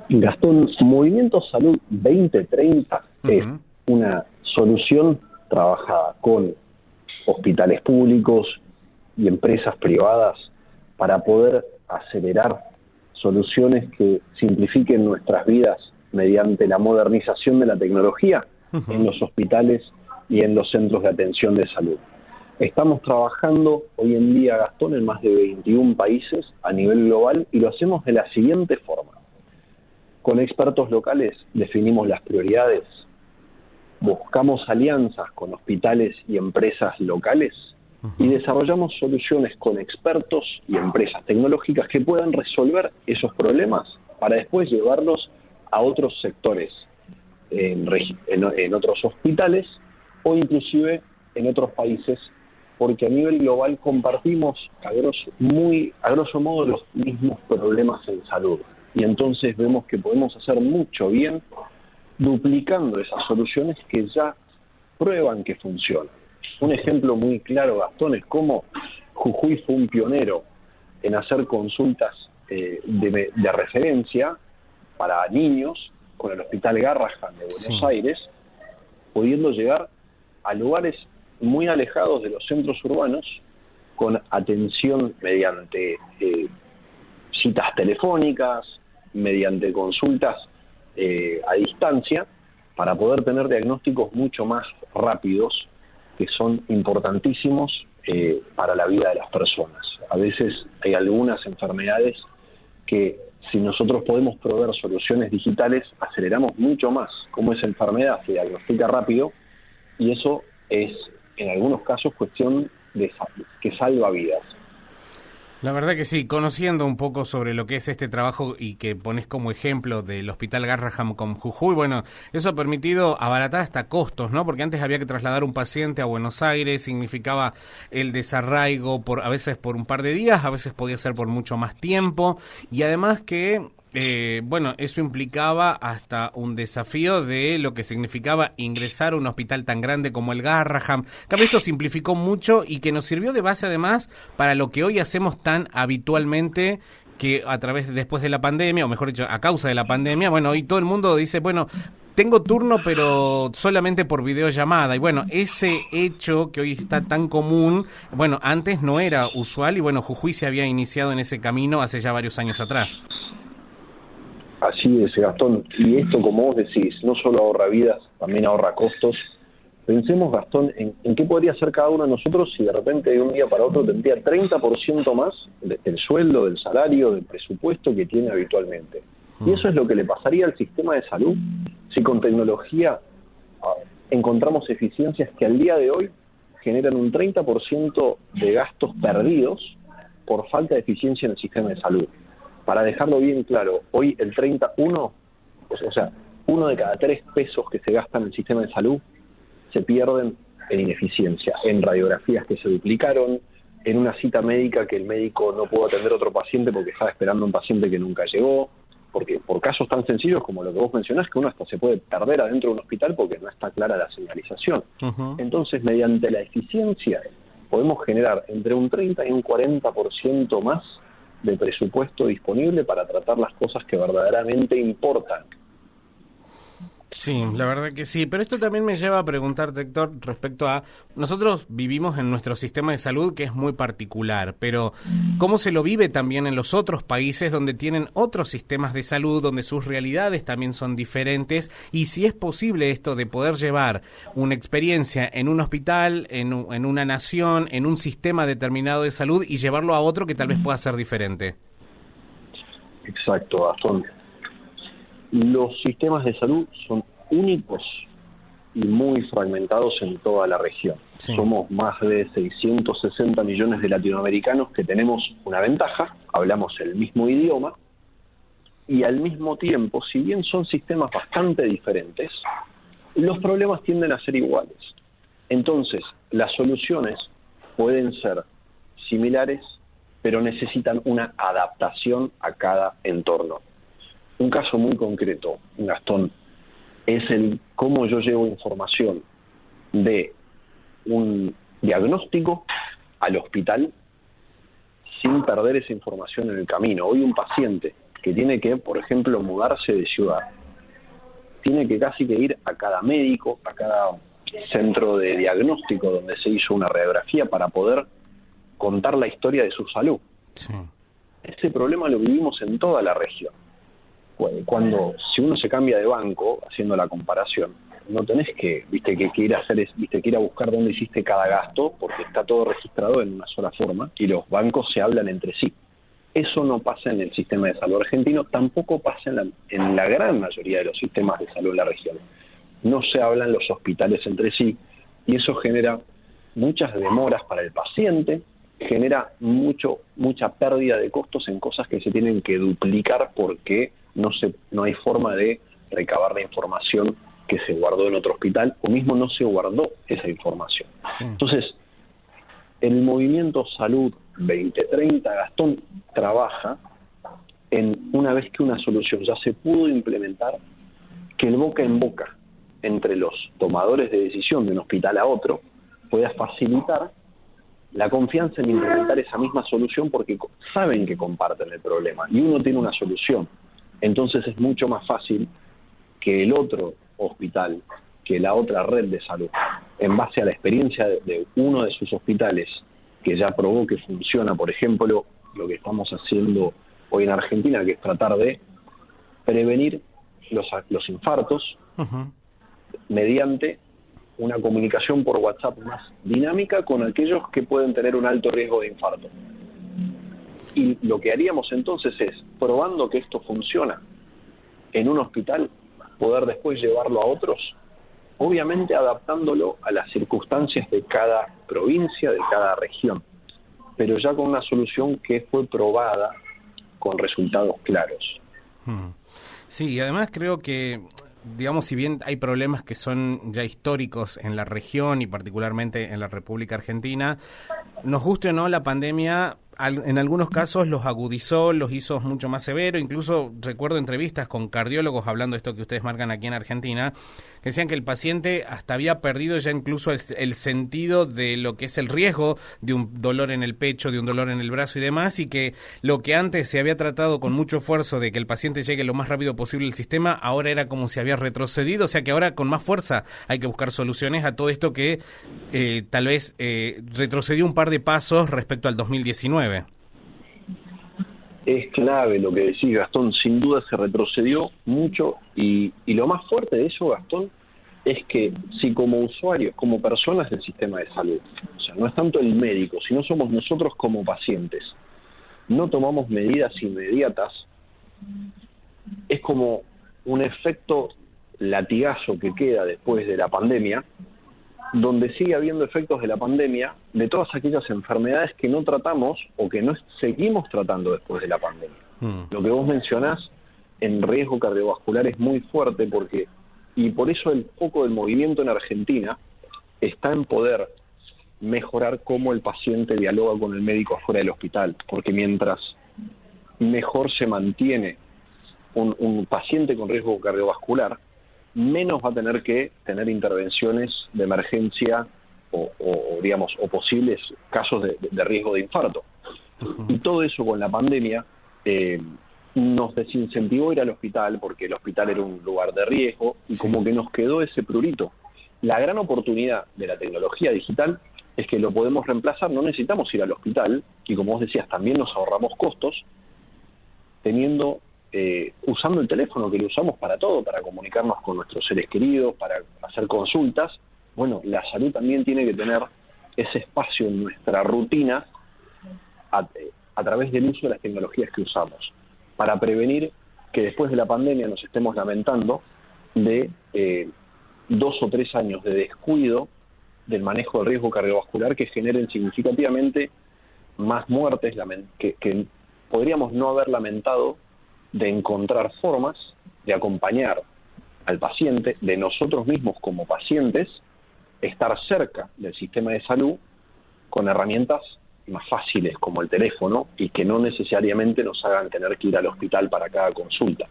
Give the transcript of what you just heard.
Gastón, Movimiento Salud 2030 es Ujú. una solución trabajada con hospitales públicos y empresas privadas para poder acelerar soluciones que simplifiquen nuestras vidas mediante la modernización de la tecnología en Ujú. los hospitales y en los centros de atención de salud. Estamos trabajando hoy en día, Gastón, en más de 21 países a nivel global y lo hacemos de la siguiente forma. Con expertos locales definimos las prioridades, buscamos alianzas con hospitales y empresas locales y Ujú. desarrollamos soluciones con expertos y empresas tecnológicas que puedan resolver esos problemas para después llevarlos a otros sectores, en otros hospitales o inclusive en otros países, porque a nivel global compartimos a grosso modo los mismos problemas en salud. Y entonces vemos que podemos hacer mucho bien duplicando esas soluciones que ya prueban que funcionan. Un ejemplo muy claro, Gastón, es cómo Jujuy fue un pionero en hacer consultas de referencia para niños con el Hospital Garrahan de Buenos Sí. Aires, pudiendo llegar a lugares muy alejados de los centros urbanos con atención mediante citas telefónicas, mediante consultas a distancia, para poder tener diagnósticos mucho más rápidos, que son importantísimos para la vida de las personas. A veces hay algunas enfermedades que, si nosotros podemos proveer soluciones digitales, aceleramos mucho más. Como esa enfermedad se diagnostica rápido, y eso es, en algunos casos, cuestión de que salva vidas. La verdad que sí, conociendo un poco sobre lo que es este trabajo y que pones como ejemplo del Hospital Garrahan con Jujuy, bueno, eso ha permitido abaratar hasta costos, ¿no? Porque antes había que trasladar un paciente a Buenos Aires, significaba el desarraigo a veces por un par de días, a veces podía ser por mucho más tiempo, y además que bueno, eso implicaba hasta un desafío de lo que significaba ingresar a un hospital tan grande como el Garrahan. En cambio, esto simplificó mucho y que nos sirvió de base además para lo que hoy hacemos tan habitualmente, que después de la pandemia, o mejor dicho, a causa de la pandemia, bueno, hoy todo el mundo dice, bueno, tengo turno pero solamente por videollamada. Y bueno, ese hecho que hoy está tan común, bueno, antes no era usual y bueno, Jujuy se había iniciado en ese camino hace ya varios años atrás. Así es, Gastón. Y esto, como vos decís, no solo ahorra vidas, también ahorra costos. Pensemos, Gastón, en qué podría hacer cada uno de nosotros si de repente de un día para otro tendría 30% más del sueldo, del salario, del presupuesto que tiene habitualmente. Y Mm. eso es lo que le pasaría al sistema de salud si con tecnología encontramos eficiencias que al día de hoy generan un 30% de gastos perdidos por falta de eficiencia en el sistema de salud. Para dejarlo bien claro, hoy el 31, o sea, 1 de cada 3 pesos que se gastan en el sistema de salud se pierden en ineficiencia, en radiografías que se duplicaron, en una cita médica que el médico no pudo atender a otro paciente porque estaba esperando a un paciente que nunca llegó, porque por casos tan sencillos como lo que vos mencionás, que uno hasta se puede perder adentro de un hospital porque no está clara la señalización. Ujú. Entonces, mediante la eficiencia, podemos generar entre un 30 y un 40% más de presupuesto disponible para tratar las cosas que verdaderamente importan. Sí, la verdad que sí, pero esto también me lleva a preguntarte, Héctor, respecto a, nosotros vivimos en nuestro sistema de salud que es muy particular, pero ¿cómo se lo vive también en los otros países donde tienen otros sistemas de salud, donde sus realidades también son diferentes? Y si es posible esto de poder llevar una experiencia en un hospital, en una nación, en un sistema determinado de salud y llevarlo a otro que tal vez pueda ser diferente. Exacto, Gastón. Los sistemas de salud son únicos y muy fragmentados en toda la región. Sí. Somos más de 660 millones de latinoamericanos que tenemos una ventaja, hablamos el mismo idioma, y al mismo tiempo, si bien son sistemas bastante diferentes, los problemas tienden a ser iguales. Entonces, las soluciones pueden ser similares, pero necesitan una adaptación a cada entorno. Un caso muy concreto, Gastón, es el cómo yo llevo información de un diagnóstico al hospital sin perder esa información en el camino. Hoy un paciente que tiene que, por ejemplo, mudarse de ciudad, tiene que casi que ir a cada médico, a cada centro de diagnóstico donde se hizo una radiografía para poder contar la historia de su salud. Sí. Ese problema lo vivimos en toda la región. Si uno se cambia de banco, haciendo la comparación, no tenés que ir a buscar dónde hiciste cada gasto, porque está todo registrado en una sola forma y los bancos se hablan entre sí. Eso no pasa en el sistema de salud argentino, tampoco pasa en la gran mayoría de los sistemas de salud en la región. No se hablan los hospitales entre sí y eso genera muchas demoras para el paciente, genera mucha pérdida de costos en cosas que se tienen que duplicar porque no hay forma de recabar la información que se guardó en otro hospital o mismo no se guardó esa información. Sí. Entonces, el movimiento Salud 2030, Gastón, trabaja en, una vez que una solución ya se pudo implementar, que el boca en boca entre los tomadores de decisión de un hospital a otro pueda facilitar la confianza en implementar esa misma solución porque saben que comparten el problema y uno tiene una solución. Entonces es mucho más fácil que el otro hospital, que la otra red de salud, en base a la experiencia de uno de sus hospitales que ya probó que funciona, por ejemplo, lo que estamos haciendo hoy en Argentina, que es tratar de prevenir los infartos mediante una comunicación por WhatsApp más dinámica con aquellos que pueden tener un alto riesgo de infarto. Y lo que haríamos entonces es, probando que esto funciona en un hospital, poder después llevarlo a otros, obviamente adaptándolo a las circunstancias de cada provincia, de cada región, pero ya con una solución que fue probada con resultados claros. Sí, y además creo que, digamos, si bien hay problemas que son ya históricos en la región y particularmente en la República Argentina, nos guste o no, la pandemia en algunos casos los agudizó, los hizo mucho más severo. Incluso recuerdo entrevistas con cardiólogos hablando de esto que ustedes marcan aquí en Argentina, que decían que el paciente hasta había perdido ya incluso el sentido de lo que es el riesgo de un dolor en el pecho, de un dolor en el brazo y demás, y que lo que antes se había tratado con mucho esfuerzo de que el paciente llegue lo más rápido posible al sistema, ahora era como si había retrocedido. O sea que ahora con más fuerza hay que buscar soluciones a todo esto que tal vez retrocedió un par de pasos respecto al 2019. Es clave lo que decís, Gastón, sin duda se retrocedió mucho y lo más fuerte de eso, Gastón, es que si como usuarios, como personas del sistema de salud, o sea, no es tanto el médico, sino somos nosotros como pacientes, no tomamos medidas inmediatas, es como un efecto latigazo que queda después de la pandemia, donde sigue habiendo efectos de la pandemia de todas aquellas enfermedades que no tratamos o que no seguimos tratando después de la pandemia. Lo que vos mencionás en riesgo cardiovascular es muy fuerte y por eso el foco del movimiento en Argentina está en poder mejorar cómo el paciente dialoga con el médico afuera del hospital, porque mientras mejor se mantiene un paciente con riesgo cardiovascular, menos va a tener que tener intervenciones de emergencia o posibles casos de riesgo de infarto. Y todo eso con la pandemia nos desincentivó ir al hospital porque el hospital era un lugar de riesgo y como que nos quedó ese prurito. La gran oportunidad de la tecnología digital es que lo podemos reemplazar, no necesitamos ir al hospital y como vos decías, también nos ahorramos costos usando el teléfono que lo usamos para todo, para comunicarnos con nuestros seres queridos, para hacer consultas. Bueno, la salud también tiene que tener ese espacio en nuestra rutina a través del uso de las tecnologías que usamos, para prevenir que después de la pandemia nos estemos lamentando de 2 o 3 años de descuido del manejo del riesgo cardiovascular que generen significativamente más muertes que podríamos no haber lamentado, de encontrar formas de acompañar al paciente, de nosotros mismos como pacientes, estar cerca del sistema de salud con herramientas más fáciles como el teléfono y que no necesariamente nos hagan tener que ir al hospital para cada consulta.